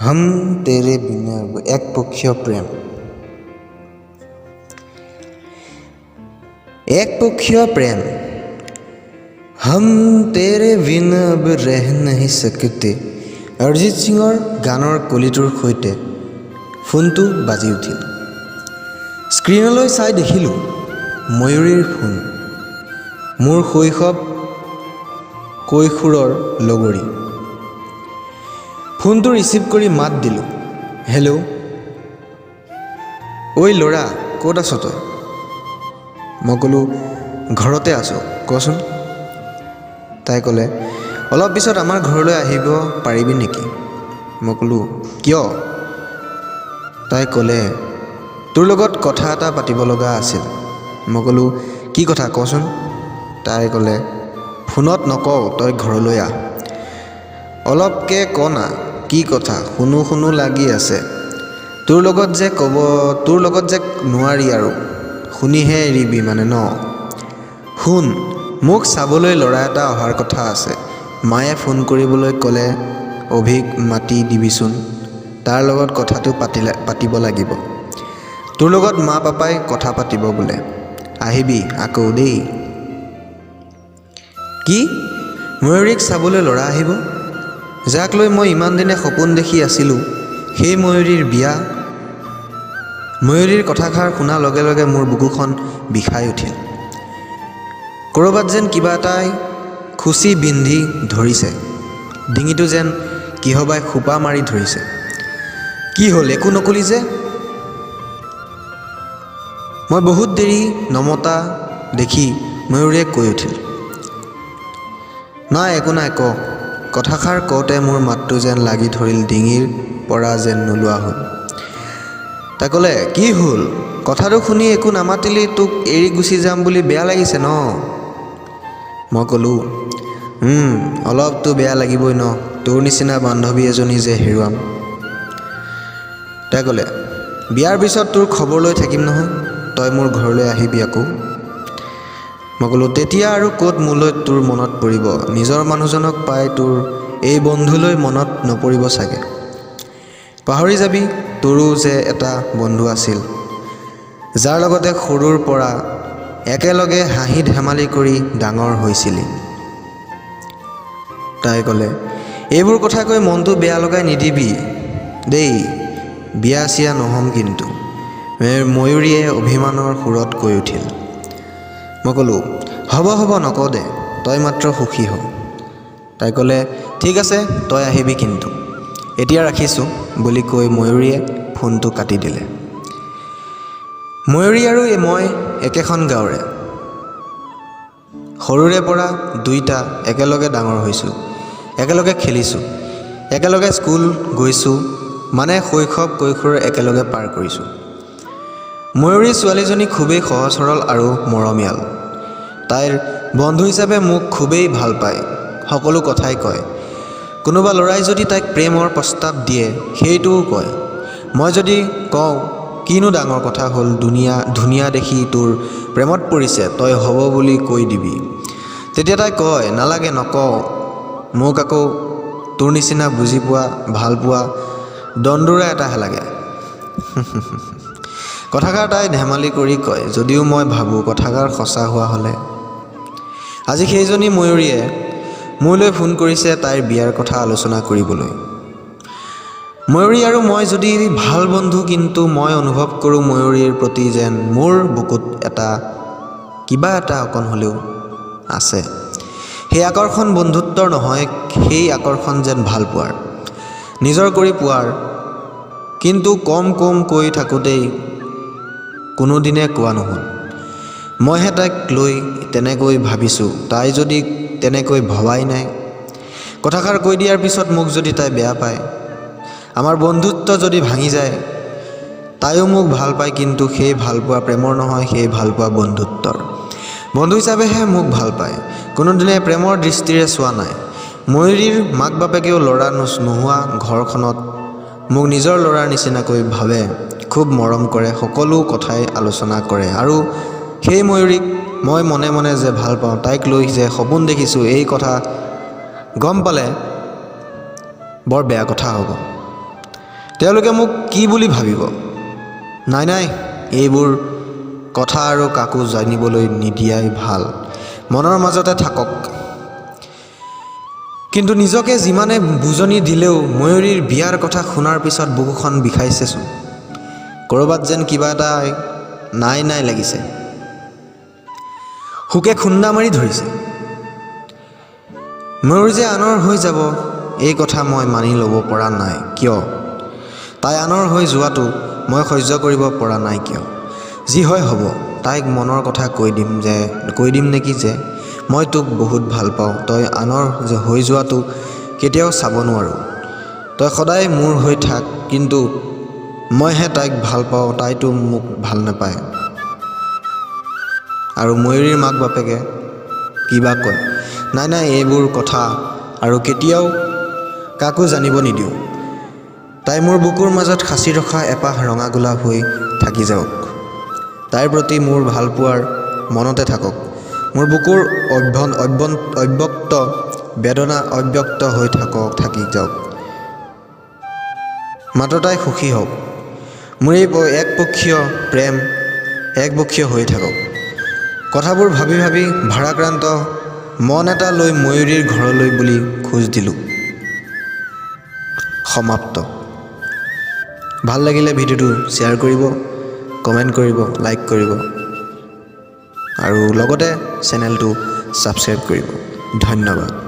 हम तेरे बिना একপক্ষীয় প্ৰেম একপক্ষীয় প্ৰেম हम तेरे बिना अब रह नहीं सकते অৰিজিত সিঙৰ গানৰ কলিটোৰ সৈতে ফোনটো বাজি উঠিল। স্ক্ৰীনলৈ চাই দেখিলোঁ ময়ূৰীৰ ফোন, মোৰ কৈশোৰৰ লগৰী। ফোনটো ৰিচিভ কৰি মাত দিলোঁ, হেল্ল'। ঐ ল'ৰা, ক'ত আছ তই? মই ক'লোঁ, ঘৰতে আছোঁ, কচোন। তাই ক'লে, অলপ পিছত আমাৰ ঘৰলৈ আহিব পাৰিবি নেকি? মই ক'লোঁ, কিয়? তাই ক'লে, তোৰ লগত কথা এটা পাতিব লগা আছিল। মই ক'লোঁ, কি কথা কচোন? তাই ক'লে, ফোনত নকওঁ, তই ঘৰলৈ আহ। অলপকৈ ক না, কি কথা? শুনো লাগি আছে। তোৰ লগত যে নোৱাৰি আৰু, শুনিহে এৰিবি মানে ন? শুন, মোক চাবলৈ ল'ৰা এটা অহাৰ কথা আছে। মায়ে ফোন কৰিবলৈ ক'লে, অভিক মাতি দিবিচোন, তাৰ লগত কথাটো পাতিব লাগিব। তোৰ লগত মা পাপাই কথা পাতিব বোলে, আহিবি আকৌ দেই। কি? ময়ূৰীক চাবলৈ ল'ৰা আহিব? যাক লৈ মই ইমান দিনে সপোন দেখি আছিলোঁ, সেই ময়ূৰীৰ বিয়া? ময়ূৰীৰ কথাষাৰ শুনাৰ লগে লগে মোৰ বুকুখন বিষাই উঠিল। ক'ৰবাত যেন কিবা এটাই খুচি বিন্ধি ধৰিছে, ডিঙিটো যেন কিহবাই খোপা মাৰি ধৰিছে। কি হ'ল, একো নকলি যে? মই বহুত দেৰি নমতা দেখি ময়ূৰীয়ে কৈ উঠিল, নাই একো নাই, ক। কথাষাৰ কওঁতে মোৰ মাতটো যেন লাগি ধৰিল ডিঙিৰ পৰা যেন নোলোৱা হ'ল। তাই ক'লে, কি হ'ল? কথাটো শুনি একো নামাতিলি, তোক এৰি গুচি যাম বুলি বেয়া লাগিছে ন? মই ক'লোঁ, অলপতো বেয়া লাগিবই ন, তোৰ নিচিনা বান্ধৱী এজনী যে হেৰুৱাম। তাই ক'লে, বিয়াৰ পিছত তোৰ খবৰ লৈ থাকিম নহয়, তই মোৰ ঘৰলৈ আহিবি আকৌ। মই ক'লোঁ, তেতিয়া আৰু ক'ত মোলৈ তোৰ মনত পৰিব? নিজৰ মানুহজনক পাই তোৰ এই বন্ধুলৈ মনত নপৰিব চাগে। পাহৰি যাবি, তোৰো যে এটা বন্ধু আছিল, যাৰ লগতে সৰুৰ পৰা একেলগে হাঁহি ধেমালি কৰি ডাঙৰ হৈছিলি। তাই ক'লে, এইবোৰ কথা কৈ মনটো বেয়া লগাই নিদিবি দেই, বিয়া চিয়া নহ'ম কিন্তু, ময়ূৰীয়ে অভিমানৰ সুৰত কৈ উঠিল। মই ক'লোঁ, হ'ব নকওঁ দে, তই মাত্ৰ সুখী হ। তাই ক'লে, ঠিক আছে, তই আহিবি কিন্তু, এতিয়া ৰাখিছোঁ বুলি কৈ ময়ূৰীয়ে ফোনটো কাটি দিলে। ময়ূৰী আৰু মই একেখন গাঁৱৰে, সৰুৰে পৰা দুইটা একেলগে ডাঙৰ হৈছোঁ, একেলগে খেলিছোঁ, একেলগে স্কুল গৈছোঁ, মানে শৈশৱ কৈশোৰ একেলগে পাৰ কৰিছোঁ। ময়ূৰী ছোৱালীজনী খুবেই সহজ সৰল আৰু মৰমীয়াল। তাইৰ বন্ধু হিচাপে মোক খুবেই ভাল পায়, সকলো কথাই কয়। কোনোবা ল'ৰাই যদি তাইক প্ৰেমৰ প্ৰস্তাৱ দিয়ে, সেইটোও কয়। মই যদি কওঁ, কিনো ডাঙৰ কথা হ'ল, ধুনীয়া দেখি তোৰ প্ৰেমত পৰিছে, তই হ'ব বুলি কৈ দিবি, তেতিয়া তাই কয়, নালাগে নকওঁ, মোক আকৌ তোৰ নিচিনা বুজি পোৱা, ভাল পোৱা দন্দুৰা এটাহে লাগে। কথাষাৰ তাই ধেমালি কৰি কয়, যদিও মই ভাবোঁ কথাষাৰ সঁচা হোৱা হ'লে। আজি সেইজনী ময়ূৰীয়ে মোলৈ ফোন কৰিছে তাইৰ বিয়াৰ কথা আলোচনা কৰিবলৈ। ময়ূৰী আৰু মই যদি ভাল বন্ধু, কিন্তু মই অনুভৱ কৰোঁ ময়ূৰীৰ প্ৰতি যেন মোৰ বুকুত কিবা এটা অকণ হ'লেও আছে। সেই আকৰ্ষণ বন্ধুত্বৰ নহয়, সেই আকৰ্ষণ যেন ভাল পোৱাৰ, নিজৰ কৰি পোৱাৰ। কিন্তু কম কৈ থাকোঁতেই কোনোদিনে কোৱা নহ'ল। মইহে তাইক লৈ তেনেকৈ ভাবিছোঁ, তাই যদি তেনেকৈ ভবাই নাই। কথাষাৰ কৈ দিয়াৰ পিছত মোক যদি তাই বেয়া পায়, আমাৰ বন্ধুত্ব যদি ভাঙি যায়, তাইও মোক ভাল পায়, কিন্তু সেই ভালপোৱা প্ৰেমৰ নহয়, সেই ভালপোৱা বন্ধুত্বৰ। বন্ধু হিচাপেহে মোক ভাল পায়, কোনোদিনে প্ৰেমৰ দৃষ্টিৰে চোৱা নাই। ময়ূৰীৰ মাক বাপেকেও ল'ৰা নোহোৱা ঘৰখনত মোক নিজৰ ল'ৰাৰ নিচিনাকৈ ভাবে, খুব মৰম কৰে, সকলো কথাই আলোচনা কৰে। আৰু সেই ময়ূৰীক মই মনে মনে যে ভাল পাওঁ, তাইক লৈ যে সপোন দেখিছোঁ, এই কথা গম পালে বৰ বেয়া কথা হ'ব। তেওঁলোকে মোক কি বুলি ভাবিব? নাই এইবোৰ কথা আৰু কাকো জানিবলৈ নিদিয়াই ভাল। মনৰ মাজতে থাকক। কিন্তু নিজকে যিমানে বুজনি দিলেও ময়ূৰীৰ বিয়াৰ কথা শুনাৰ পিছত বুকুখন বিষাইছেচোন। ক'ৰবাত যেন কিবা এটা নাই লাগিছে। শোকে খুন্দা মাৰি ধৰিছে। ময়ূৰ যে আনৰ হৈ যাব এই কথা মই মানি ল'ব পৰা নাই। কিয়? তাই আনৰ হৈ যোৱাটো মই সহ্য কৰিব পৰা নাই কিয়? যি হয় হ'ব। তাইক মনৰ কথা কৈ দিম নেকি যে মই তোক বহুত ভাল পাওঁ। তই আনৰ হৈ যোৱাটো কেতিয়াও চাব নোৱাৰোঁ। তই সদায় মোৰ হৈ থাক, কিন্তু মইহে তাইক ভাল পাওঁ, তাইতো মোক ভাল নাপায়। আৰু ময়ূৰীৰ মাক বাপেকে কিবা কয়? নাই এইবোৰ কথা আৰু কেতিয়াও কাকো জানিব নিদিওঁ। তাই মোৰ বুকুৰ মাজত সাঁচি ৰখা এপাহ ৰঙা গোলাপ হৈ থাকি যাওক। তাইৰ প্ৰতি মোৰ ভালপোৱাৰ মনতে থাকক। মোৰ বুকুৰ অব্যক্ত বেদনা অব্যক্ত হৈ থাকি যাওক। মাত্ৰ তাই সুখী হওক। মোৰ এই একপক্ষীয় প্ৰেম একপক্ষীয় হৈ থাকক। কথাবোৰ ভাবি ভাৰাক্ৰান্ত মন এটা লৈ ময়ূৰীৰ ঘৰলৈ বুলি খোজ দিলোঁ। সমাপ্ত। ভাল লাগিলে ভিডিঅ'টো শ্বেয়াৰ কৰিব, কমেণ্ট কৰিব, লাইক কৰিব আৰু লগতে চেনেলটো ছাবস্ক্ৰাইব কৰিব। ধন্যবাদ।